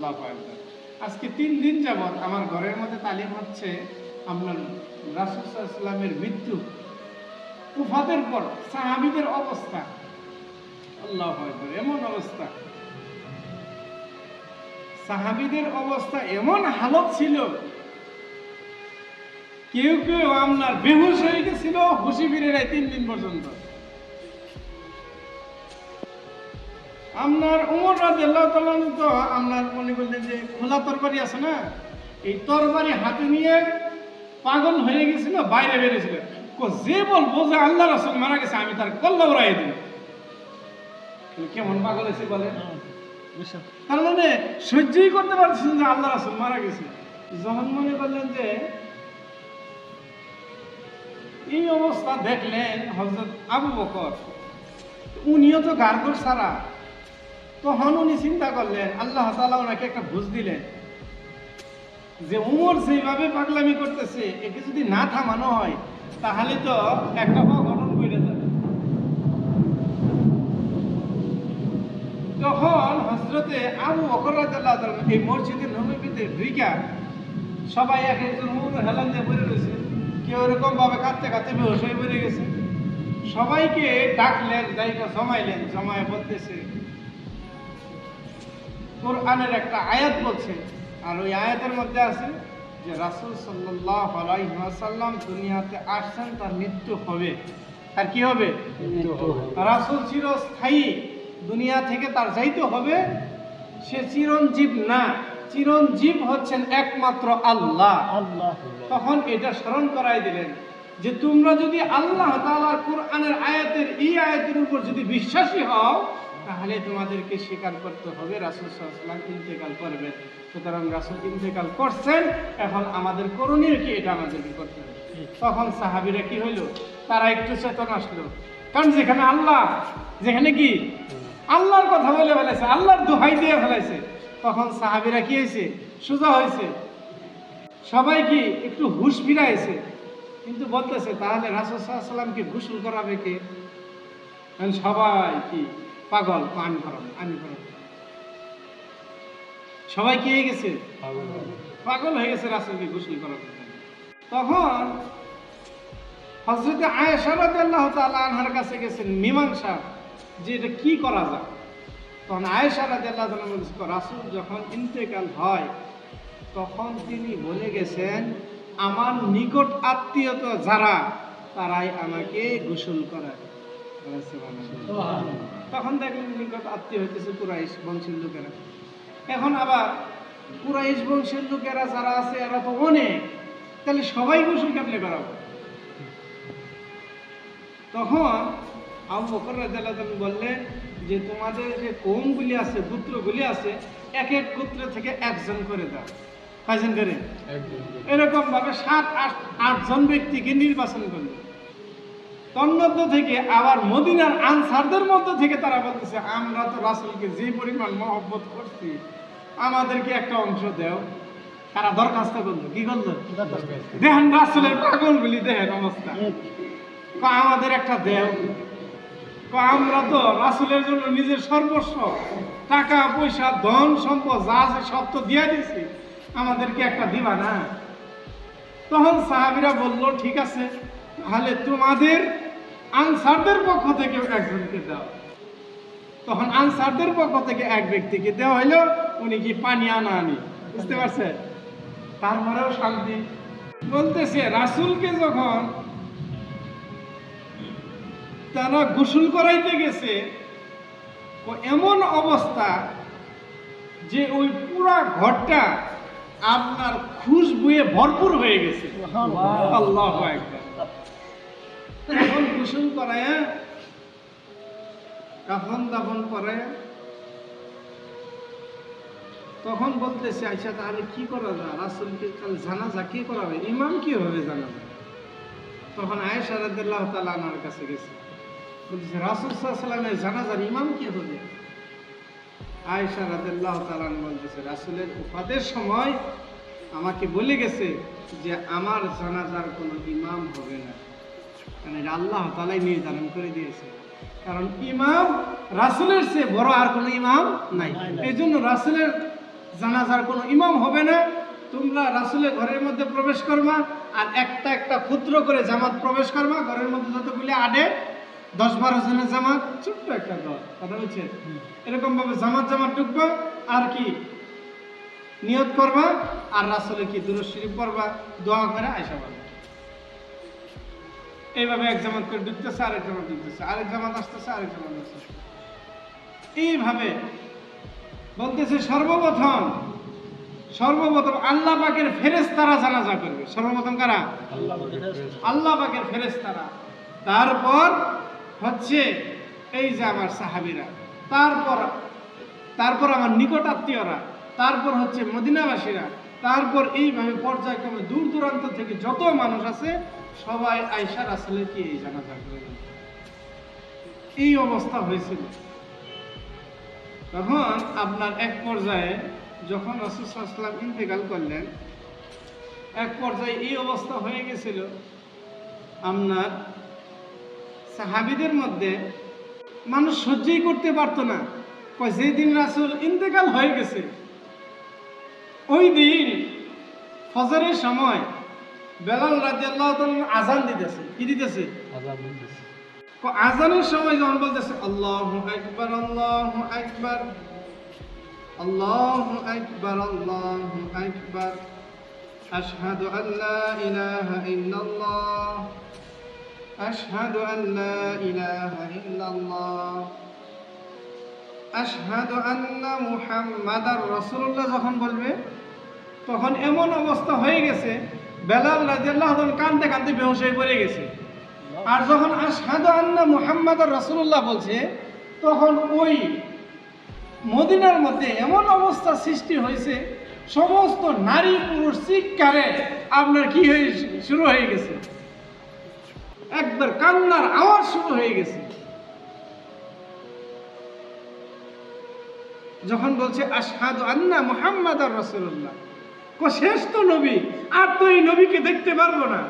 আজকে 3 দিন যাবত আমার ঘরের মধ্যে তালিম হচ্ছে আপনার রাসূল সাল্লাল্লাহু আলাইহি ওয়াসাল্লামের মৃত্যু, উফাতের পর সাহাবীদের অবস্থা। আল্লাহু আকবার, এমন অবস্থা, সাহাবীদের অবস্থা এমন হালত ছিল, কেউ কেউ আপনার বেহুশ হয়ে গেছিল, হুঁশি ফিরে নাই 3 দিন পর্যন্ত। আপনার উমর রাদিয়াল্লাহু তাআলা তো আপনার মনে করলেন যে খোলা তরবারি আছে না, এই তরবারি হাতে নিয়ে পাগল হয়ে গেছিল, বাইরে বেরিয়েছিল। যে বলবো যে আল্লাহ রাসূল মারা গেছে, আমি তার কল্লা উড়াই দিই। কেমন পাগল হয়েছে বলেন? তার মানে সহ্যই করতে পারছেন যে আল্লাহ রাসূল মারা গেছে। যখন মনে করলেন যে এই অবস্থা দেখলেন হযরত আবু বকর, উনিও তো গারগর ছাড়া, তখন উনি চিন্তা করলেন, আল্লাহ তাআলা ওনাকে একটা বুঝ দিলেন যে উমর যেভাবে পাগলামি করতেছে, একে যদি না থামানো হয় তাহলে তো একটা অঘটন ঘটে যাবে। তখন হযরতে আবু বকর রাদিয়াল্লাহু তাআলা এই মসজিদে নববীতে ঢুইকা সবাই এক একজন উমর হেলান দিয়ে পড়ে রয়েছে, কেউ এরকম ভাবে কাঁদতে কাঁদতে বেহুশ হয়ে পড়ে গেছে। সবাইকে ডাকলেন, দায়িত্ব জমাইলেন, জমায়ে বলতেছে কোরআনের একটা আয়াত বলছে, আর ওই আয়াতের মধ্যে আছে যে রাসূল সাল্লাল্লাহু আলাইহি ওয়াসাল্লাম দুনিয়াতে আসছেন, তার মৃত্যু হবে। আর কি হবে? রাসূল চিরস্থায়ী, দুনিয়া থেকে তার যাইতে হবে, সে চিরঞ্জীব না, চিরঞ্জীব হচ্ছেন একমাত্র আল্লাহ। তখন এটা স্মরণ করাই দিলেন যে তোমরা যদি আল্লাহ তাআলার কোরআনের আয়াতের এই আয়াতের উপর যদি বিশ্বাসী হও, তাহলে তোমাদেরকে স্বীকার করতে হবে রাসূল সাল্লাল্লাহু আলাইহি ওয়াসাল্লাম ইন্তেকাল করবেন। সুতরাং রাসূল ইন্তেকাল করছেন, এখন আমাদের করণীয় কি? এটা আমাদেরকে করতে হবে। তখন সাহাবীরা কি হইল? তারা একটু চেতনা আসলো, কারণ যেখানে আল্লাহ, যেখানে কি আল্লাহর কথা বলে ফেলেছে, আল্লাহর দোহাই দিয়ে ফেলেছে, তখন সাহাবীরা কি হয়েছে? সোজা হয়েছে, সবাই কি একটু হুঁশ ফিরাইছে। কিন্তু বলতেছে তাহলে রাসূল সাল্লাল্লাহু আলাইহি ওয়াসাল্লামকে গোসল করাবে কে? সবাই কি পাগল, আমি করাবো, আমি করাবো। সবাই কি হয়ে গেছে? পাগল হয়ে গেছে রাসূলকে গোসল করাবে। তখন হযরতে আয়েশা রাদিয়াল্লাহু তাআলা আনহার কাছে গেছেন মীমাংসা, যে এটা কি করা যায়। তখন আয়েশা রাদিয়াল্লাহু তাআলা বলেছে, রাসূল যখন ইন্তেকাল হয় তখন তিনি বলে গেছেন, আমার নিকট আত্মীয়তা যারা, তারাই আমাকে গোসল করায়। তখন দেখলেন নিকট আত্মীয় হইতেছে কুরাইশ বংশের লোকেরা। এখন আবার কুরাইশ বংশের লোকেরা যারা আছে এরা তো অনেক, তাহলে সবাই গোসল কেমনে করাবো? তখন আবু বকর রাদিয়াল্লাহু তাআলা বললেন যে তোমাদের যে কওমগুলি আছে, গোত্রগুলি আছে, এক এক গোত্র থেকে একজন করে দাও। কয়জন করে? এরকম ভাবে 7-8 জন ব্যক্তিকে নির্বাচন করলো। তন্মধ্য থেকে আবার মদিনার আনসারদের মধ্যে থেকে তারা বলতেছে, আমরা তো রাসূলকে যে পরিমাণ মহব্বত করছি, আমাদেরকে একটা অংশ দাও। তারা দরখাস্ত করলো। কি করলো? দেখেন রাসূলের পাগলগুলি, দেখেন অবস্থা, আমাদের একটা দেও। আমরা তো রাসূলের জন্য নিজের সর্বস্ব, টাকা পয়সা, ধন সম্পদ যা আছে সব তো দিয়ে দিছি, আমাদেরকে একটা দিবা না? তখন সাহাবীরা বলল, ঠিক আছে, তাহলে তোমাদের আনসারদের পক্ষ থেকে একজনকে দাও। তখন আনসারদের পক্ষ থেকে এক ব্যক্তিকে দেওয়া হইল। উনি কি পানি আনি, বুঝতে পারছে? তারপরেও শান্তি। বলতেছে রাসূলকে যখন তারা গোসল করাইতে গেছে, এমন অবস্থা যে ওই পুরা ঘরটা আপনার খুশবুয়ে ভরপুর হয়ে গেছে। আল্লাহু আকবার। এখন গোসল করায়, কাফন দাফন করে, তখন বলতেছে, আচ্ছা তাহলে কি করা যায়? রাসূলকে কাল জানাজা কে করাবে? ইমাম কি হবে জানাজা? তখন আয়েশা রাদিয়াল্লাহু তাআলা আনহার কাছে গেছে, বলতেছে রাসূল সাল্লাল্লাহু আলাইহি ওয়াসাল্লামের জানাজার ইমাম কে হবে? আয়েশা রাদিয়াল্লাহু তাআলা বলতেছে, রাসূলের ওফাতের সময় আমাকে বলে গেছে যে আমার জানাজার কোনো ইমাম হবে না, কারণ এটা আল্লাহ তাআলাই নির্ধারণ করে দিয়েছে। কারণ ইমাম রাসূলের চেয়ে বড় আর কোনো ইমাম নাই। এই জন্য রাসূলের জানাজার কোনো ইমাম হবে না, তোমরা রাসূলের ঘরের মধ্যে প্রবেশ করবা আর একটা একটা ক্ষুদ্র করে জামাত প্রবেশ করবা, ঘরের মধ্যে যতগুলি আডে 10-12 জনের জামাত, ছোট্ট একটা দল, কথা বলছে, এরকম ভাবে জামাত জামাত ঢুকবা আর কি নিয়ত করবা আর রাসূলের কি দুরূদ শরীফ পড়বা, দোয়া করে আয়েশা বলবা। এইভাবে এক জামাত করে ঢুকতেছে, আরেক জামাত ঢুকতেছে, আরেক জামাত আসতেছে, আরেক জামাত আসতেছে, এইভাবে বলতেছে সর্বপ্রথম আল্লাহ পাকের ফেরেশতারা জানাজা করবে। সর্বপ্রথম কারা? আল্লাহ পাকের ফেরেশতারা, তারপর হচ্ছে এই যে আমার সাহাবীরা, তারপর আমার নিকট আত্মীয়রা, তারপর হচ্ছে মদিনাবাসীরা, তারপর এইভাবে পর্যায়ক্রমে দূর দূরান্ত থেকে যত মানুষ আছে সবাই আয়েশা রাসূলের কি এই জানাজা করবে। এই অবস্থা হয়েছিল। তখন আপনার এক পর্যায়ে যখন রাসূল সাল্লাল্লাহু আলাইহি ওয়াসাল্লাম ইন্তেকাল করলেন, এক পর্যায়ে এই অবস্থা হয়ে গেছিল, আপনার সাহাবীদের মধ্যে মানুষ সহ্যই করতে পারতো না। যেদিন রাসূল ইন্তেকাল হয়ে গেছে ওই দিন ফজরের সময় বেলাল রাদিয়াল্লাহু তাআলা আযান দিতেছে। কি দিতেছে? আযানের সময় যখন বলতেছে আল্লাহু আকবার আল্লাহু আকবার আল্লাহু আকবার আল্লাহু আকবার আশহাদু আল্লা ইলাহা ইল্লাল্লাহ আশহাদু আল্লা ইলাহা ইল্লাল্লাহ আশহাদু আন্না মুহাম্মাদার রাসূলুল্লাহ যখন বলবে তখন এমন অবস্থা হয়ে গেছে বেলাল রাদিয়াল্লাহু তাআলা কাঁদতে কাঁদতে বেহুশ হয়ে পড়ে গেছে। আর যখন আশহাদু আন্না মুহাম্মাদার রাসূলুল্লাহ বলছে তখন ওই মদিনার মধ্যে এমন অবস্থা সৃষ্টি হয়েছে, সমস্ত নারী পুরুষ চিৎকারে আপনার কি হয়ে শুরু হয়ে গেছে, একবার কান্নার আওয়াজ শুরু হয়ে গেছে। যখন বলছে আশহাদু আন্না মুহাম্মাদার রাসূলুল্লাহ, শেষ তো নবী, আর তো এই নবীকে দেখতে পারবো না।